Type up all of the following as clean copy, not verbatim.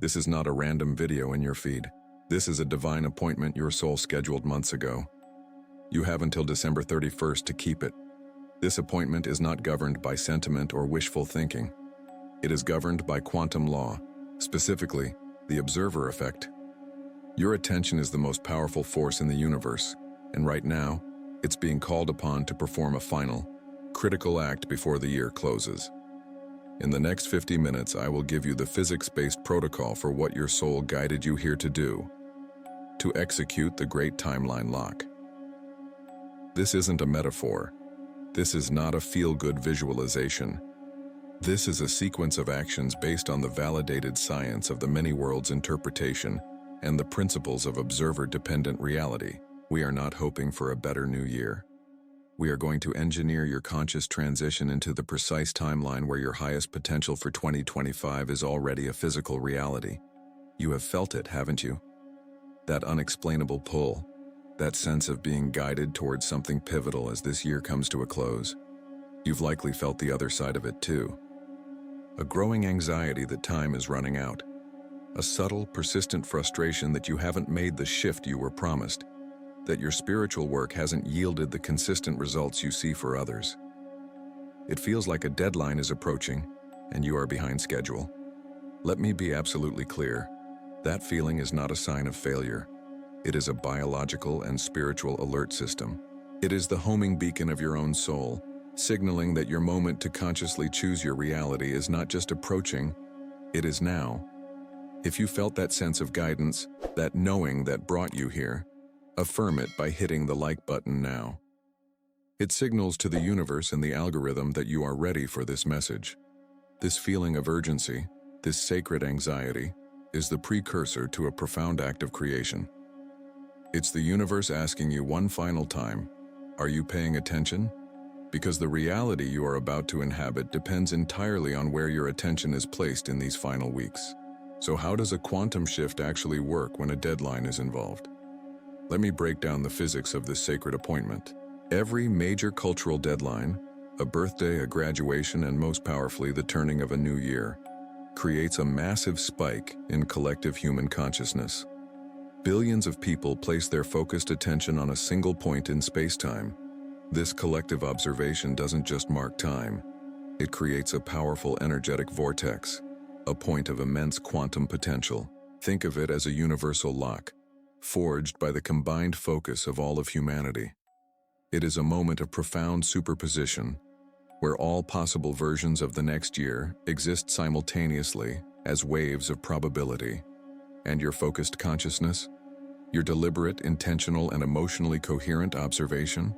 This is not a random video in your feed. This is a divine appointment your soul scheduled months ago. You have until December 31st to keep it. This appointment is not governed by sentiment or wishful thinking. It is governed by quantum law, specifically the observer effect. Your attention is the most powerful force in the universe, and right now, it's being called upon to perform a final, critical act before the year closes. In the next 50 minutes, I will give you the physics-based protocol for what your soul guided you here to do, to execute the great timeline lock. This isn't a metaphor. This is not a feel-good visualization. This is a sequence of actions based on the validated science of the many worlds interpretation and the principles of observer-dependent reality. We are not hoping for a better new year. We are going to engineer your conscious transition into the precise timeline where your highest potential for 2025 is already a physical reality. You have felt it, haven't you? That unexplainable pull, that sense of being guided towards something pivotal as this year comes to a close. You've likely felt the other side of it too. A growing anxiety that time is running out. A subtle, persistent frustration that you haven't made the shift you were promised, that your spiritual work hasn't yielded the consistent results you see for others. It feels like a deadline is approaching, and you are behind schedule. Let me be absolutely clear. That feeling is not a sign of failure. It is a biological and spiritual alert system. It is the homing beacon of your own soul, signaling that your moment to consciously choose your reality is not just approaching, it is now. If you felt that sense of guidance, that knowing that brought you here, affirm it by hitting the like button now. It signals to the universe and the algorithm that you are ready for this message. This feeling of urgency, this sacred anxiety, is the precursor to a profound act of creation. It's the universe asking you one final time, are you paying attention? Because the reality you are about to inhabit depends entirely on where your attention is placed in these final weeks. So how does a quantum shift actually work when a deadline is involved? Let me break down the physics of this sacred appointment. Every major cultural deadline, a birthday, a graduation, and most powerfully the turning of a new year, creates a massive spike in collective human consciousness. Billions of people place their focused attention on a single point in space-time. This collective observation doesn't just mark time. It creates a powerful energetic vortex, a point of immense quantum potential. Think of it as a universal lock, forged by the combined focus of all of humanity. It is a moment of profound superposition, where all possible versions of the next year exist simultaneously as waves of probability. And your focused consciousness, your deliberate, intentional, and emotionally coherent observation,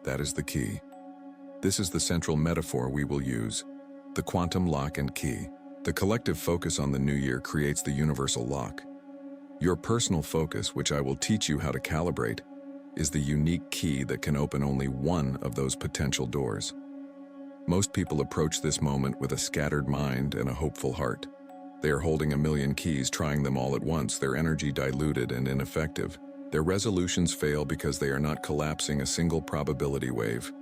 that is the key. This is the central metaphor we will use, the quantum lock and key. The collective focus on the new year creates the universal lock. Your personal focus, which I will teach you how to calibrate, is the unique key that can open only one of those potential doors. Most people approach this moment with a scattered mind and a hopeful heart. They are holding a million keys, trying them all at once, their energy diluted and ineffective. Their resolutions fail because they are not collapsing a single probability wave.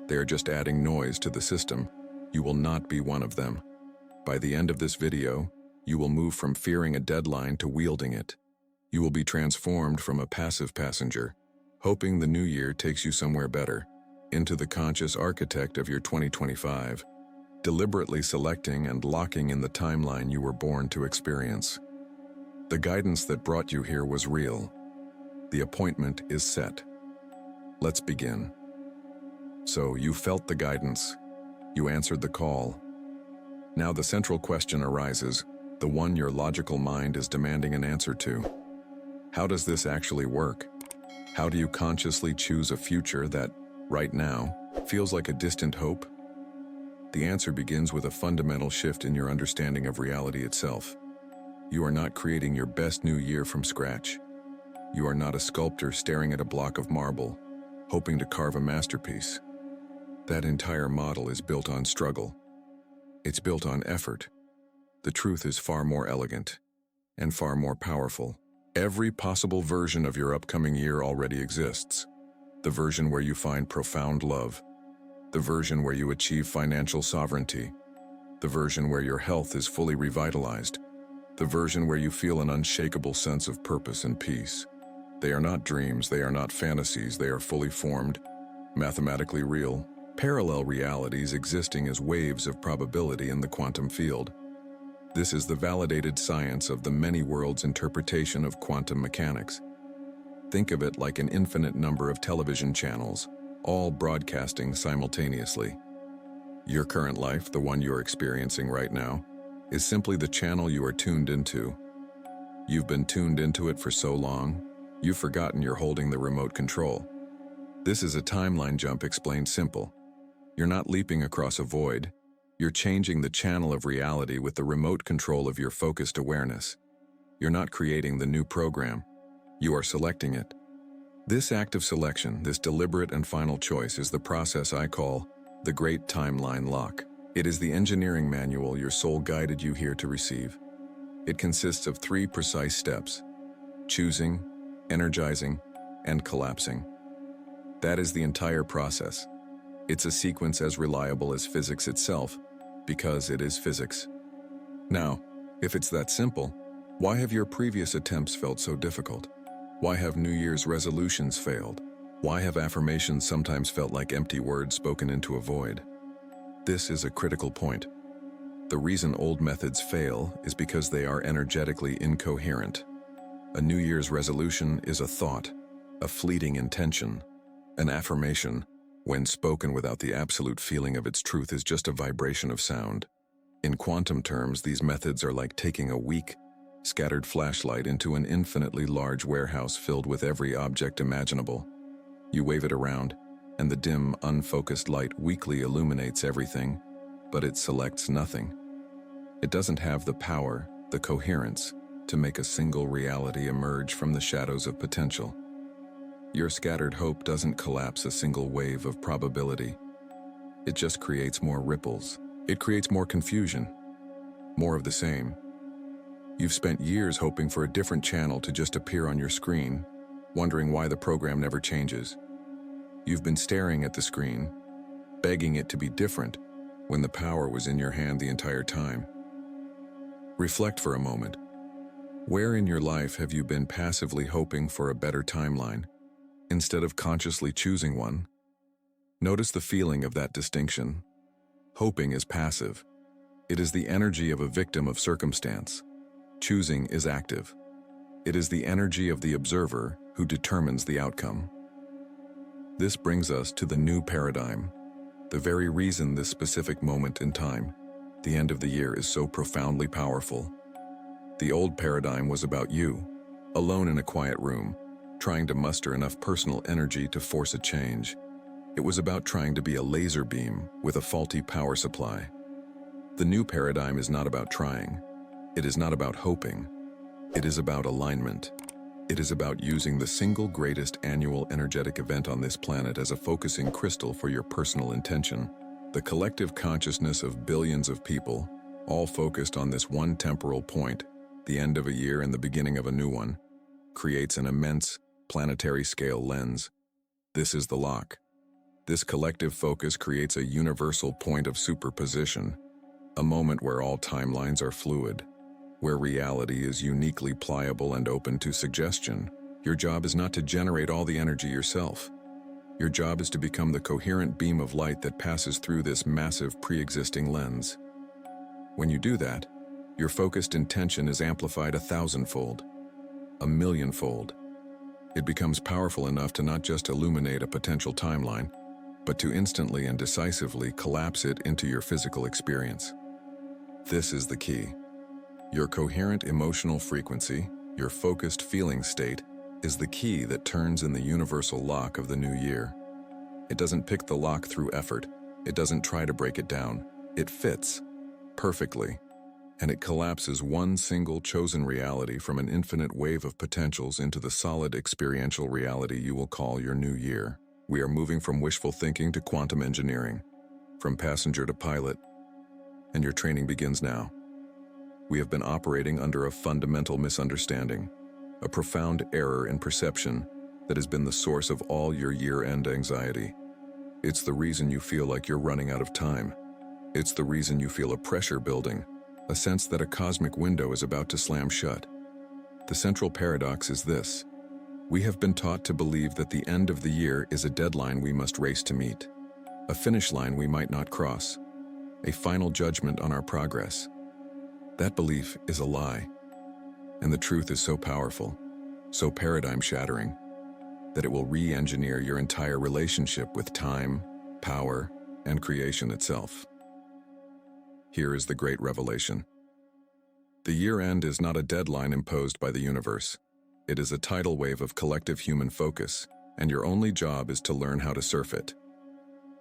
They are just adding noise to the system. You will not be one of them. By the end of this video, you will move from fearing a deadline to wielding it. You will be transformed from a passive passenger, hoping the new year takes you somewhere better, into the conscious architect of your 2025, deliberately selecting and locking in the timeline you were born to experience. The guidance that brought you here was real. The appointment is set. Let's begin. So, you felt the guidance. You answered the call. Now the central question arises, the one your logical mind is demanding an answer to. How does this actually work? How do you consciously choose a future that, right now, feels like a distant hope? The answer begins with a fundamental shift in your understanding of reality itself. You are not creating your best new year from scratch. You are not a sculptor staring at a block of marble, hoping to carve a masterpiece. That entire model is built on struggle. It's built on effort. The truth is far more elegant and far more powerful. Every possible version of your upcoming year already exists. The version where you find profound love. The version where you achieve financial sovereignty. The version where your health is fully revitalized. the version where you feel an unshakable sense of purpose and peace. They are not dreams, they are not fantasies, they are fully formed, mathematically real, parallel realities existing as waves of probability in the quantum field. This is the validated science of the many worlds interpretation of quantum mechanics. Think of it like an infinite number of television channels, all broadcasting simultaneously. Your current life, the one you're experiencing right now, is simply the channel you are tuned into. You've been tuned into it for so long, you've forgotten you're holding the remote control. This is a timeline jump explained simple. You're not leaping across a void. You're changing the channel of reality with the remote control of your focused awareness. You're not creating the new program. You are selecting it. This act of selection, this deliberate and final choice, is the process I call the Great Timeline Lock. It is the engineering manual your soul guided you here to receive. It consists of 3 precise steps: choosing, energizing, and collapsing. That is the entire process. It's a sequence as reliable as physics itself, because it is physics. Now, if it's that simple, why have your previous attempts felt so difficult? Why have New Year's resolutions failed? Why have affirmations sometimes felt like empty words spoken into a void? This is a critical point. The reason old methods fail is because they are energetically incoherent. A New Year's resolution is a thought, a fleeting intention. An affirmation, when spoken without the absolute feeling of its truth, is just a vibration of sound. In quantum terms, these methods are like taking a weak, scattered flashlight into an infinitely large warehouse filled with every object imaginable. You wave it around, and the dim, unfocused light weakly illuminates everything, but it selects nothing. It doesn't have the power, the coherence, to make a single reality emerge from the shadows of potential. Your scattered hope doesn't collapse a single wave of probability. It just creates more ripples. It creates more confusion, more of the same. You've spent years hoping for a different channel to just appear on your screen, wondering why the program never changes. You've been staring at the screen, begging it to be different, when the power was in your hand the entire time. Reflect for a moment. Where in your life have you been passively hoping for a better timeline, instead of consciously choosing one? Notice the feeling of that distinction. Hoping is passive. It is the energy of a victim of circumstance. Choosing is active. It is the energy of the observer who determines the outcome. This brings us to the new paradigm, the very reason this specific moment in time, the end of the year, is so profoundly powerful. The old paradigm was about you, alone in a quiet room, trying to muster enough personal energy to force a change. It was about trying to be a laser beam with a faulty power supply. The new paradigm is not about trying. It is not about hoping. It is about alignment. It is about using the single greatest annual energetic event on this planet as a focusing crystal for your personal intention. The collective consciousness of billions of people, all focused on this one temporal point, the end of a year and the beginning of a new one, creates an immense, planetary-scale lens. This is the lock. This collective focus creates a universal point of superposition, a moment where all timelines are fluid, where reality is uniquely pliable and open to suggestion. Your job is not to generate all the energy yourself. Your job is to become the coherent beam of light that passes through this massive pre-existing lens. When you do that, your focused intention is amplified 1,000-fold, 1,000,000-fold. It becomes powerful enough to not just illuminate a potential timeline, but to instantly and decisively collapse it into your physical experience. This is the key. Your coherent emotional frequency, your focused feeling state, is the key that turns in the universal lock of the new year. It doesn't pick the lock through effort. It doesn't try to break it down. It fits perfectly, and it collapses one single chosen reality from an infinite wave of potentials into the solid experiential reality you will call your new year. We are moving from wishful thinking to quantum engineering, from passenger to pilot, and your training begins now. We have been operating under a fundamental misunderstanding, a profound error in perception that has been the source of all your year-end anxiety. It's the reason you feel like you're running out of time. It's the reason you feel a pressure building, a sense that a cosmic window is about to slam shut. The central paradox is this: we have been taught to believe that the end of the year is a deadline we must race to meet, a finish line we might not cross, a final judgment on our progress. That belief is a lie, and the truth is so powerful, so paradigm-shattering, that it will re-engineer your entire relationship with time, power, and creation itself. Here is the great revelation. The year-end is not a deadline imposed by the universe. It is a tidal wave of collective human focus, and your only job is to learn how to surf it.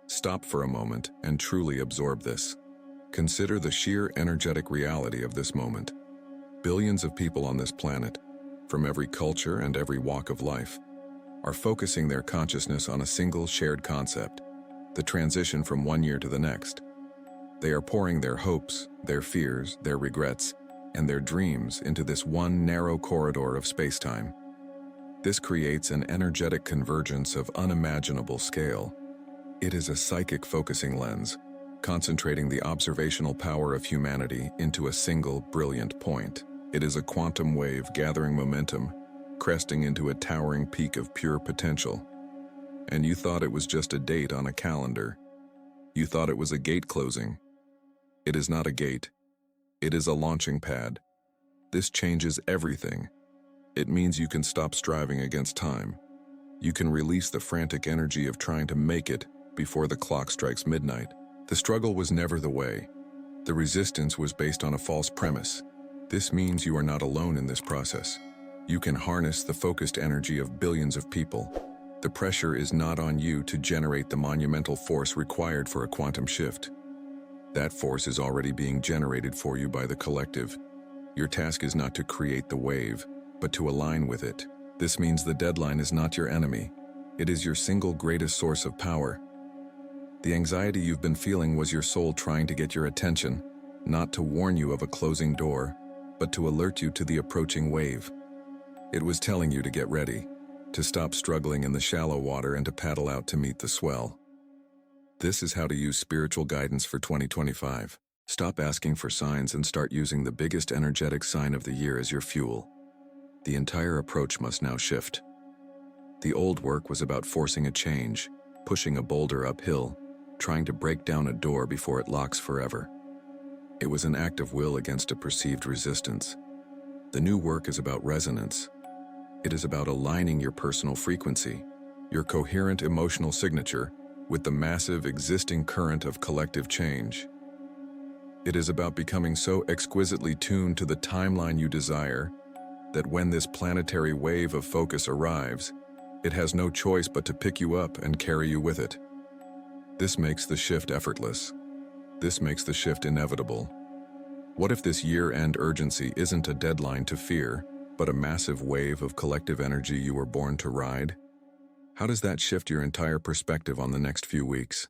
Stop for a moment and truly absorb this. Consider the sheer energetic reality of this moment. Billions of people on this planet, from every culture and every walk of life, are focusing their consciousness on a single shared concept: the transition from one year to the next. They are pouring their hopes, their fears, their regrets, and their dreams into this one narrow corridor of space-time. This creates an energetic convergence of unimaginable scale. It is a psychic focusing lens, concentrating the observational power of humanity into a single brilliant point. It is a quantum wave gathering momentum, cresting into a towering peak of pure potential. And you thought it was just a date on a calendar. You thought it was a gate closing. It is not a gate. It is a launching pad. This changes everything. It means you can stop striving against time. You can release the frantic energy of trying to make it before the clock strikes midnight. The struggle was never the way. The resistance was based on a false premise. This means you are not alone in this process. You can harness the focused energy of billions of people. The pressure is not on you to generate the monumental force required for a quantum shift. That force is already being generated for you by the collective. Your task is not to create the wave, but to align with it. This means the deadline is not your enemy. It is your single greatest source of power. The anxiety you've been feeling was your soul trying to get your attention, not to warn you of a closing door, but to alert you to the approaching wave. It was telling you to get ready, to stop struggling in the shallow water and to paddle out to meet the swell. This is how to use spiritual guidance for 2025. Stop asking for signs and start using the biggest energetic sign of the year as your fuel. The entire approach must now shift. The old work was about forcing a change, pushing a boulder uphill, trying to break down a door before it locks forever. It was an act of will against a perceived resistance. The new work is about resonance. It is about aligning your personal frequency, your coherent emotional signature, with the massive existing current of collective change. It is about becoming so exquisitely tuned to the timeline you desire that when this planetary wave of focus arrives, it has no choice but to pick you up and carry you with it. This makes the shift effortless. This makes the shift inevitable. What if this year-end urgency isn't a deadline to fear, but a massive wave of collective energy you were born to ride? How does that shift your entire perspective on the next few weeks?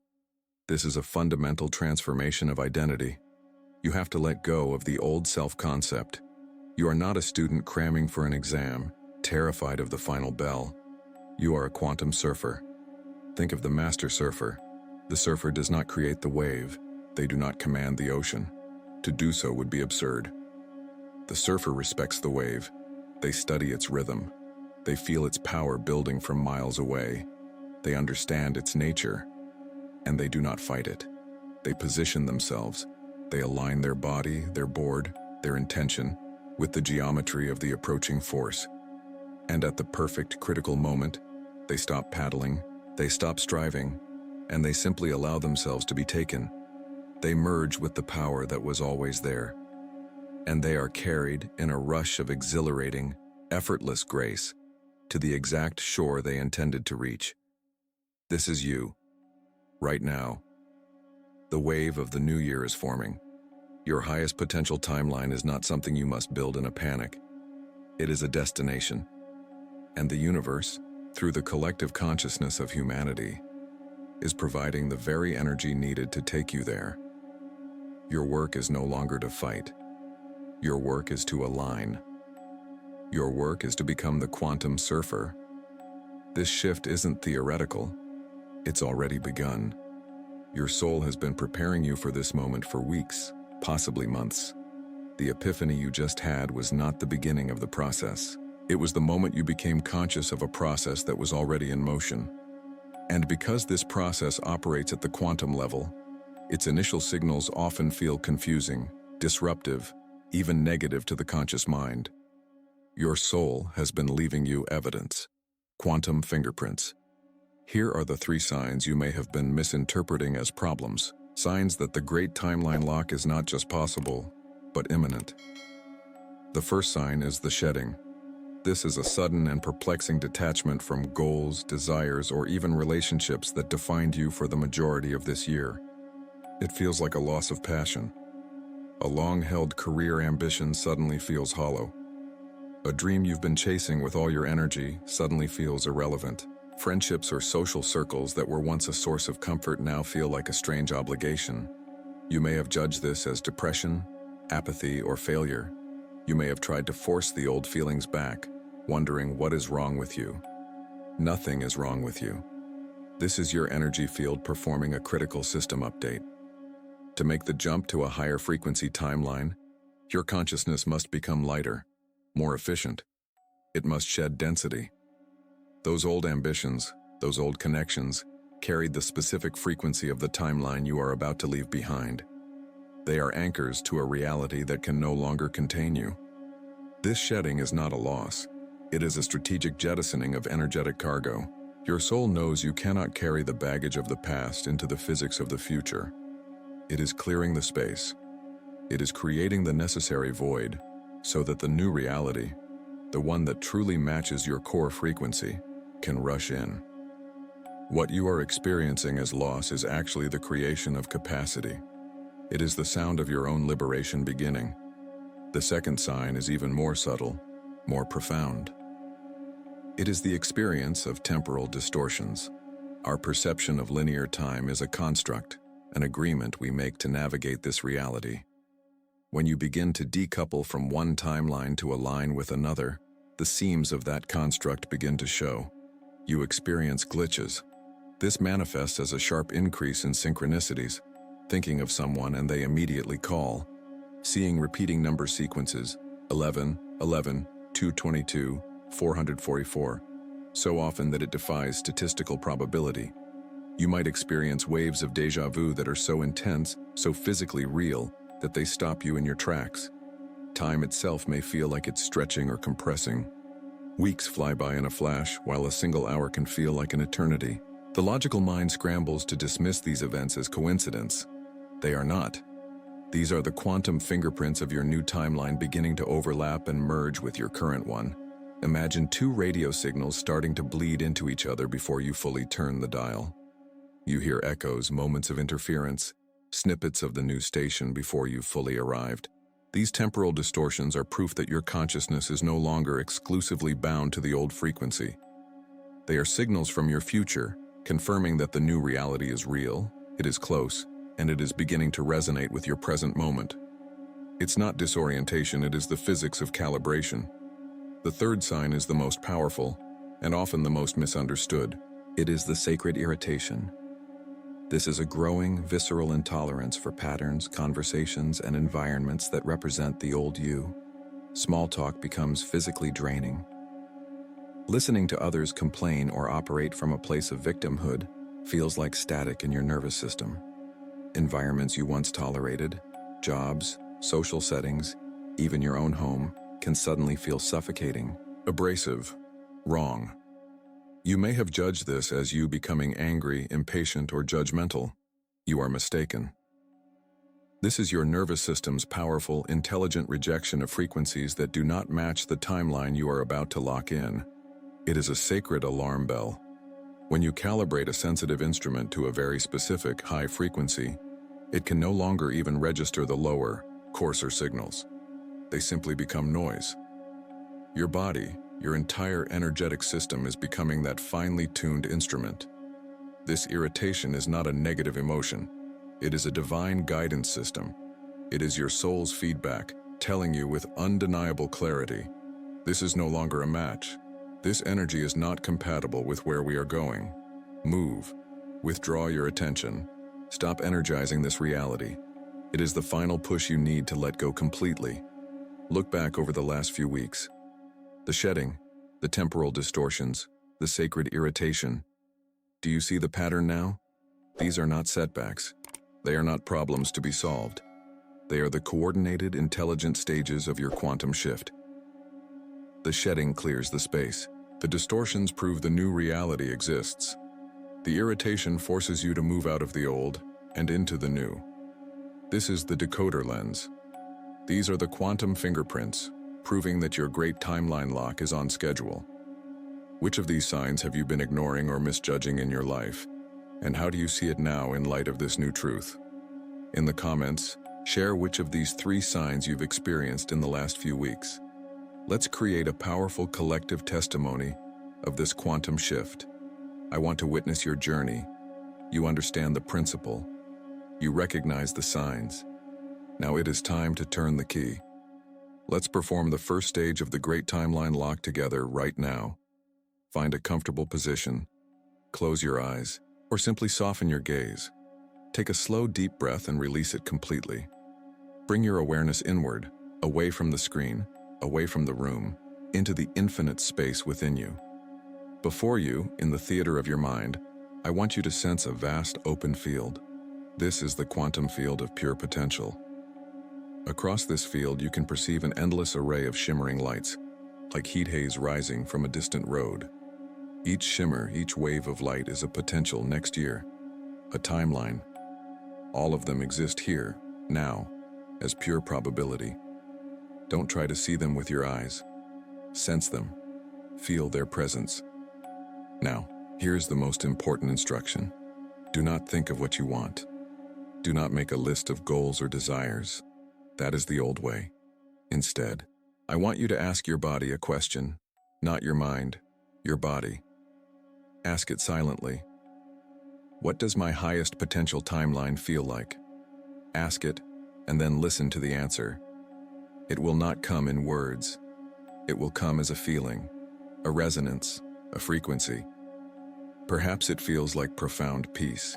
This is a fundamental transformation of identity. You have to let go of the old self-concept. You are not a student cramming for an exam, terrified of the final bell. You are a quantum surfer. Think of the master surfer. The surfer does not create the wave. They do not command the ocean. To do so would be absurd. The surfer respects the wave. They study its rhythm. They feel its power building from miles away. They understand its nature, and they do not fight it. They position themselves. They align their body, their board, their intention, with the geometry of the approaching force. And at the perfect critical moment, they stop paddling, they stop striving, and they simply allow themselves to be taken. They merge with the power that was always there. And they are carried in a rush of exhilarating, effortless grace to the exact shore they intended to reach. This is you, right now. The wave of the new year is forming. Your highest potential timeline is not something you must build in a panic. It is a destination. And the universe, through the collective consciousness of humanity, is providing the very energy needed to take you there. Your work is no longer to fight. Your work is to align. Your work is to become the quantum surfer. This shift isn't theoretical. It's already begun. Your soul has been preparing you for this moment for weeks, possibly months. The epiphany you just had was not the beginning of the process. It was the moment you became conscious of a process that was already in motion. And because this process operates at the quantum level, its initial signals often feel confusing, disruptive, even negative to the conscious mind. Your soul has been leaving you evidence. Quantum fingerprints. Here are the 3 signs you may have been misinterpreting as problems. Signs that the great timeline lock is not just possible, but imminent. The first sign is the shedding. This is a sudden and perplexing detachment from goals, desires, or even relationships that defined you for the majority of this year. It feels like a loss of passion. A long-held career ambition suddenly feels hollow. A dream you've been chasing with all your energy suddenly feels irrelevant. Friendships or social circles that were once a source of comfort now feel like a strange obligation. You may have judged this as depression, apathy, or failure. You may have tried to force the old feelings back, wondering what is wrong with you. Nothing is wrong with you. This is your energy field performing a critical system update. To make the jump to a higher frequency timeline, your consciousness must become lighter, more efficient. It must shed density. Those old ambitions, those old connections, carried the specific frequency of the timeline you are about to leave behind. They are anchors to a reality that can no longer contain you. This shedding is not a loss. It is a strategic jettisoning of energetic cargo. Your soul knows you cannot carry the baggage of the past into the physics of the future. It is clearing the space. It is creating the necessary void so that the new reality, the one that truly matches your core frequency, can rush in. What you are experiencing as loss is actually the creation of capacity. It is the sound of your own liberation beginning. The second sign is even more subtle, more profound. It is the experience of temporal distortions. Our perception of linear time is a construct, an agreement we make to navigate this reality. When you begin to decouple from one timeline to align with another, the seams of that construct begin to show. You experience glitches. This manifests as a sharp increase in synchronicities, thinking of someone and they immediately call, seeing repeating number sequences, 11, 11, 222, 444, so often that it defies statistical probability. You might experience waves of déjà vu that are so intense, so physically real, that they stop you in your tracks. Time itself may feel like it's stretching or compressing. Weeks fly by in a flash, while a single hour can feel like an eternity. The logical mind scrambles to dismiss these events as coincidence. They are not. These are the quantum fingerprints of your new timeline beginning to overlap and merge with your current one. Imagine 2 radio signals starting to bleed into each other before you fully turn the dial. You hear echoes, moments of interference, snippets of the new station before you've fully arrived. These temporal distortions are proof that your consciousness is no longer exclusively bound to the old frequency. They are signals from your future, confirming that the new reality is real, it is close, and it is beginning to resonate with your present moment. It's not disorientation, it is the physics of calibration. The third sign is the most powerful, and often the most misunderstood. It is the sacred irritation. This is a growing, visceral intolerance for patterns, conversations, and environments that represent the old you. Small talk becomes physically draining. Listening to others complain or operate from a place of victimhood feels like static in your nervous system. Environments you once tolerated, jobs, social settings, even your own home, can suddenly feel suffocating, abrasive, wrong. You may have judged this as you becoming angry, impatient, or judgmental. You are mistaken. This is your nervous system's powerful, intelligent rejection of frequencies that do not match the timeline you are about to lock in. It is a sacred alarm bell. When you calibrate a sensitive instrument to a very specific, high frequency, it can no longer even register the lower, coarser signals. They simply become noise. Your body, your entire energetic system is becoming that finely tuned instrument. This irritation is not a negative emotion. It is a divine guidance system. It is your soul's feedback, telling you with undeniable clarity, this is no longer a match. This energy is not compatible with where we are going. Move. Withdraw your attention. Stop energizing this reality. It is the final push you need to let go completely. Look back over the last few weeks. The shedding, the temporal distortions, the sacred irritation. Do you see the pattern now? These are not setbacks. They are not problems to be solved. They are the coordinated, intelligent stages of your quantum shift. The shedding clears the space. The distortions prove the new reality exists. The irritation forces you to move out of the old and into the new. This is the decoder lens. These are the quantum fingerprints, proving that your great timeline lock is on schedule. Which of these signs have you been ignoring or misjudging in your life? And how do you see it now in light of this new truth? In the comments, share which of these 3 signs you've experienced in the last few weeks. Let's create a powerful collective testimony of this quantum shift. I want to witness your journey. You understand the principle. You recognize the signs. Now it is time to turn the key. Let's perform the first stage of the great timeline lock together right now. Find a comfortable position. Close your eyes, or simply soften your gaze. Take a slow, deep breath and release it completely. Bring your awareness inward, away from the screen, away from the room, into the infinite space within you. Before you, in the theater of your mind, I want you to sense a vast open field. This is the quantum field of pure potential. Across this field, you can perceive an endless array of shimmering lights, like heat haze rising from a distant road. Each shimmer, each wave of light is a potential next year, a timeline. All of them exist here, now, as pure probability. Don't try to see them with your eyes. Sense them. Feel their presence. Now, here's the most important instruction. Do not think of what you want. Do not make a list of goals or desires. That is the old way. Instead, I want you to ask your body a question, not your mind, your body. Ask it silently. What does my highest potential timeline feel like? Ask it, and then listen to the answer. It will not come in words. It will come as a feeling, a resonance, a frequency. Perhaps it feels like profound peace.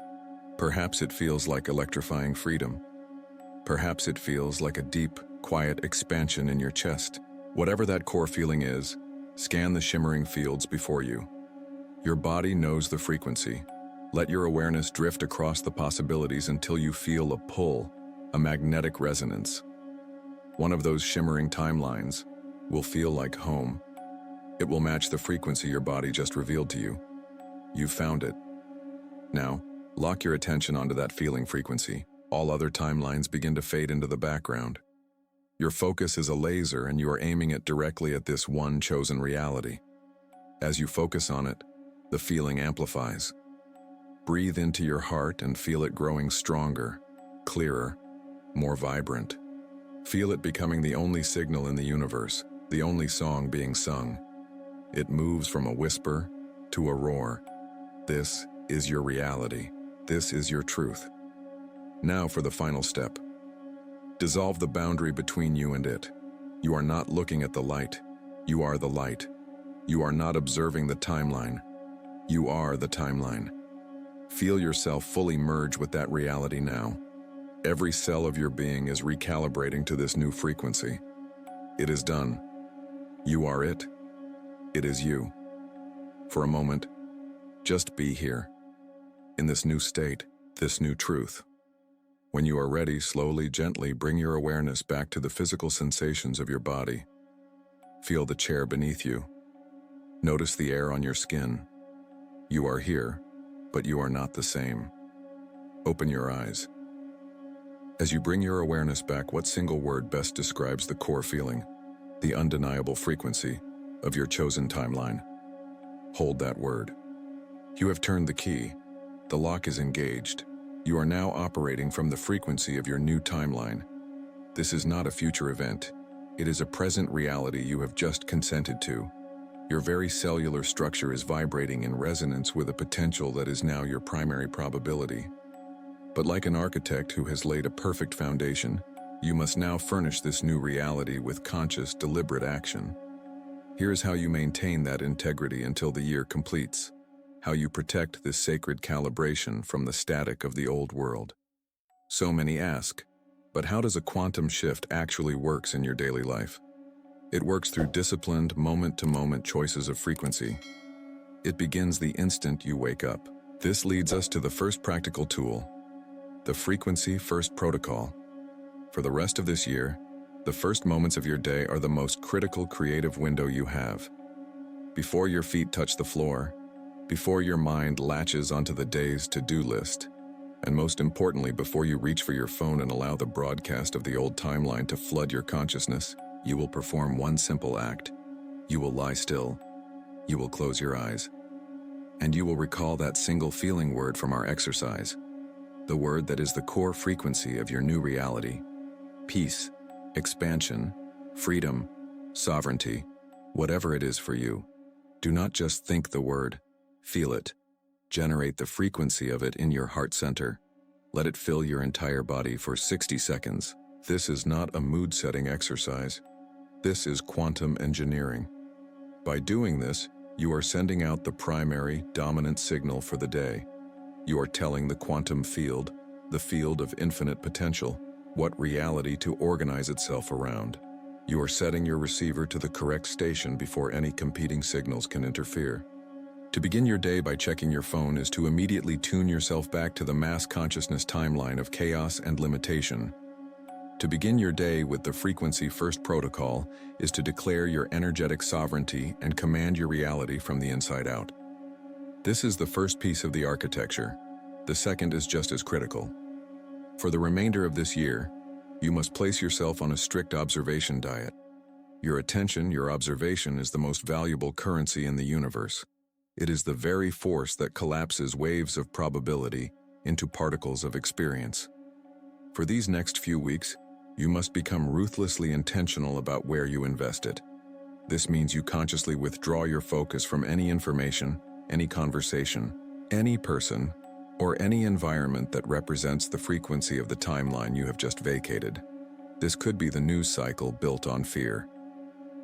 Perhaps it feels like electrifying freedom. Perhaps it feels like a deep, quiet expansion in your chest. Whatever that core feeling is, scan the shimmering fields before you. Your body knows the frequency. Let your awareness drift across the possibilities until you feel a pull, a magnetic resonance. One of those shimmering timelines will feel like home. It will match the frequency your body just revealed to you. You've found it. Now, lock your attention onto that feeling frequency. All other timelines begin to fade into the background. Your focus is a laser and you are aiming it directly at this one chosen reality. As you focus on it, the feeling amplifies. Breathe into your heart and feel it growing stronger, clearer, more vibrant. Feel it becoming the only signal in the universe, the only song being sung. It moves from a whisper to a roar. This is your reality. This is your truth. Now for the final step. Dissolve the boundary between you and it. You are not looking at the light. You are the light. You are not observing the timeline. You are the timeline. Feel yourself fully merge with that reality now. Every cell of your being is recalibrating to this new frequency. It is done. You are it. It is you. For a moment, just be here. In this new state, this new truth. When you are ready, slowly, gently bring your awareness back to the physical sensations of your body. Feel the chair beneath you. Notice the air on your skin. You are here, but you are not the same. Open your eyes. As you bring your awareness back, what single word best describes the core feeling, the undeniable frequency of your chosen timeline? Hold that word. You have turned the key. The lock is engaged. You are now operating from the frequency of your new timeline. This is not a future event. It is a present reality you have just consented to. Your very cellular structure is vibrating in resonance with a potential that is now your primary probability. But like an architect who has laid a perfect foundation, you must now furnish this new reality with conscious, deliberate action. Here's how you maintain that integrity until the year completes. How you protect this sacred calibration from the static of the old world. So many ask, but how does a quantum shift actually works in your daily life? It works through disciplined, moment-to-moment choices of frequency. It begins the instant you wake up. This leads us to the first practical tool, the Frequency First Protocol. For the rest of this year, the first moments of your day are the most critical creative window you have. Before your feet touch the floor, before your mind latches onto the day's to-do list, and most importantly, before you reach for your phone and allow the broadcast of the old timeline to flood your consciousness, you will perform one simple act. You will lie still. You will close your eyes. And you will recall that single feeling word from our exercise, the word that is the core frequency of your new reality. Peace, expansion, freedom, sovereignty, whatever it is for you. Do not just think the word, feel it. Generate the frequency of it in your heart center. Let it fill your entire body for 60 seconds. This is not a mood-setting exercise. This is quantum engineering. By doing this, you are sending out the primary, dominant signal for the day. You are telling the quantum field, the field of infinite potential, what reality to organize itself around. You are setting your receiver to the correct station before any competing signals can interfere. To begin your day by checking your phone is to immediately tune yourself back to the mass consciousness timeline of chaos and limitation. To begin your day with the Frequency First Protocol is to declare your energetic sovereignty and command your reality from the inside out. This is the first piece of the architecture. The second is just as critical. For the remainder of this year, you must place yourself on a strict observation diet. Your attention, your observation, is the most valuable currency in the universe. It is the very force that collapses waves of probability into particles of experience. For these next few weeks, you must become ruthlessly intentional about where you invest it. This means you consciously withdraw your focus from any information, any conversation, any person, or any environment that represents the frequency of the timeline you have just vacated. This could be the news cycle built on fear,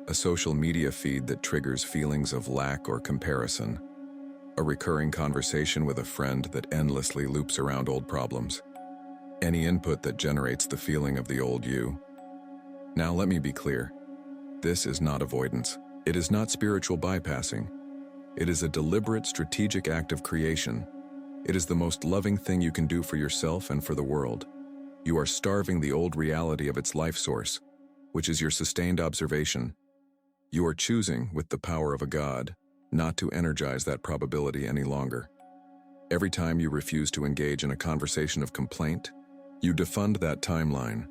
a social media feed that triggers feelings of lack or comparison, a recurring conversation with a friend that endlessly loops around old problems, any input that generates the feeling of the old you. Now let me be clear. This is not avoidance. It is not spiritual bypassing. It is a deliberate, strategic act of creation. It is the most loving thing you can do for yourself and for the world. You are starving the old reality of its life source, which is your sustained observation. You are choosing, with the power of a god, not to energize that probability any longer. Every time you refuse to engage in a conversation of complaint, you defund that timeline.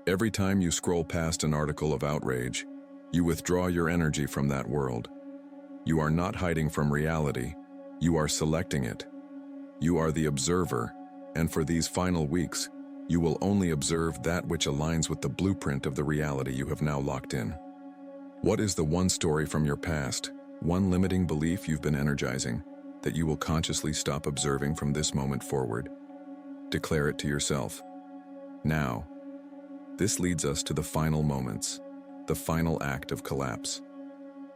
Every time you scroll past an article of outrage, you withdraw your energy from that world. You are not hiding from reality. You are selecting it. You are the observer, and for these final weeks, you will only observe that which aligns with the blueprint of the reality you have now locked in. What is the one story from your past, one limiting belief you've been energizing, that you will consciously stop observing from this moment forward? Declare it to yourself. Now, this leads us to the final moments, the final act of collapse.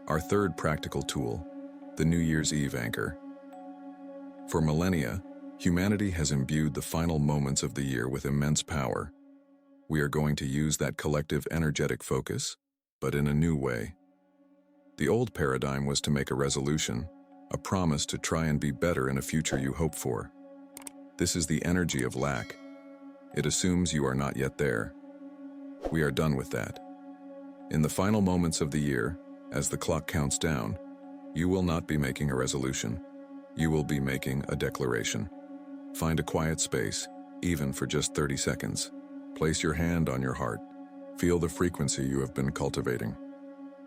Our third practical tool, the New Year's Eve anchor. For millennia, humanity has imbued the final moments of the year with immense power. We are going to use that collective energetic focus, but in a new way. The old paradigm was to make a resolution, a promise to try and be better in a future you hope for. This is the energy of lack. It assumes you are not yet there. We are done with that. In the final moments of the year, as the clock counts down, you will not be making a resolution. You will be making a declaration. Find a quiet space, even for just 30 seconds. Place your hand on your heart. Feel the frequency you have been cultivating.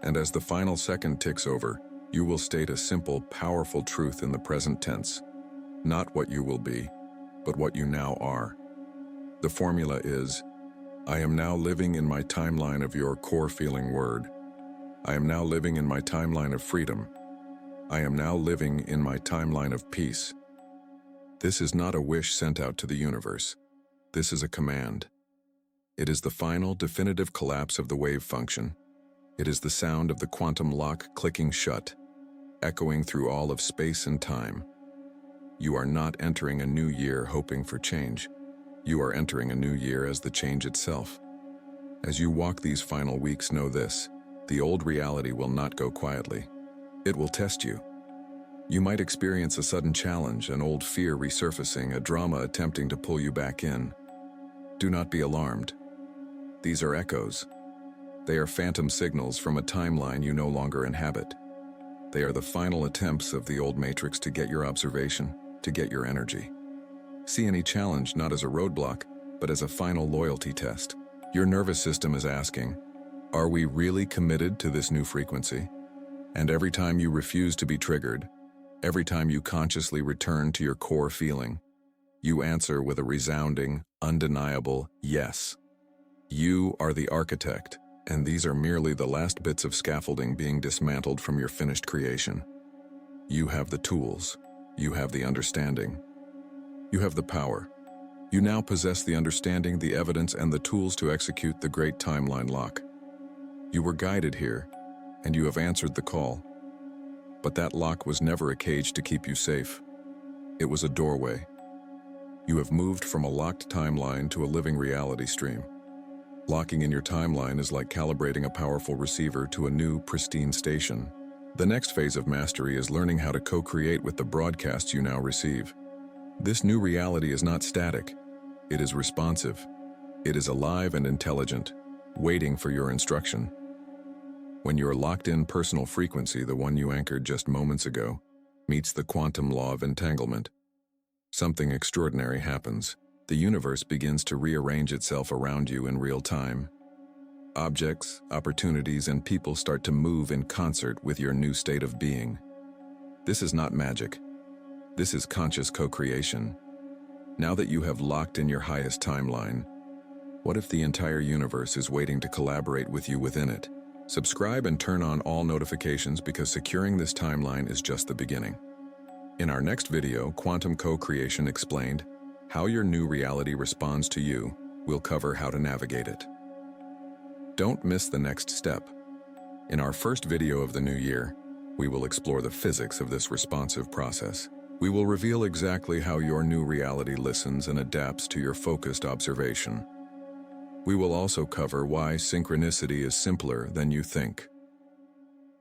And as the final second ticks over, you will state a simple, powerful truth in the present tense. Not what you will be, but what you now are. The formula is, I am now living in my timeline of your core feeling word. I am now living in my timeline of freedom. I am now living in my timeline of peace. This is not a wish sent out to the universe. This is a command. It is the final, definitive collapse of the wave function. It is the sound of the quantum lock clicking shut, echoing through all of space and time. You are not entering a new year hoping for change. You are entering a new year as the change itself. As you walk these final weeks, know this: The old reality will not go quietly. It will test you. You might experience a sudden challenge, an old fear resurfacing, a drama attempting to pull you back in. Do not be alarmed. These are echoes. They are phantom signals from a timeline you no longer inhabit. They are the final attempts of the old matrix to get your observation, to get your energy. See any challenge not as a roadblock, but as a final loyalty test. Your nervous system is asking, are we really committed to this new frequency? And every time you refuse to be triggered, every time you consciously return to your core feeling, you answer with a resounding, undeniable yes. You are the architect, and these are merely the last bits of scaffolding being dismantled from your finished creation. You have the tools. You have the understanding. You have the power. You now possess the understanding, the evidence, and the tools to execute the great timeline lock. You were guided here, and you have answered the call. But that lock was never a cage to keep you safe. It was a doorway. You have moved from a locked timeline to a living reality stream. Locking in your timeline is like calibrating a powerful receiver to a new, pristine station. The next phase of mastery is learning how to co-create with the broadcasts you now receive. This new reality is not static. It is responsive. It is alive and intelligent, waiting for your instruction. When your locked-in personal frequency, the one you anchored just moments ago, meets the quantum law of entanglement, something extraordinary happens. The universe begins to rearrange itself around you in real time. Objects, opportunities, and people start to move in concert with your new state of being. This is not magic. This is conscious co-creation. Now that you have locked in your highest timeline, what if the entire universe is waiting to collaborate with you within it? Subscribe and turn on all notifications because securing this timeline is just the beginning. In our next video, Quantum Co-Creation Explained, how your new reality responds to you, we'll cover how to navigate it. Don't miss the next step. In our first video of the new year, we will explore the physics of this responsive process. We will reveal exactly how your new reality listens and adapts to your focused observation. We will also cover why synchronicity is simpler than you think.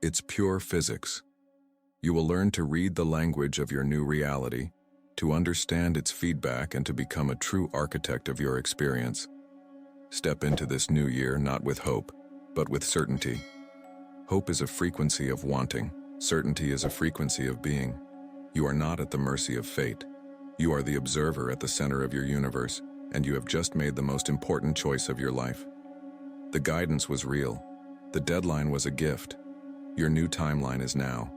It's pure physics. You will learn to read the language of your new reality, to understand its feedback, and to become a true architect of your experience. Step into this new year not with hope, but with certainty. Hope is a frequency of wanting. Certainty is a frequency of being. You are not at the mercy of fate. You are the observer at the center of your universe, and you have just made the most important choice of your life. The guidance was real. The deadline was a gift. Your new timeline is now.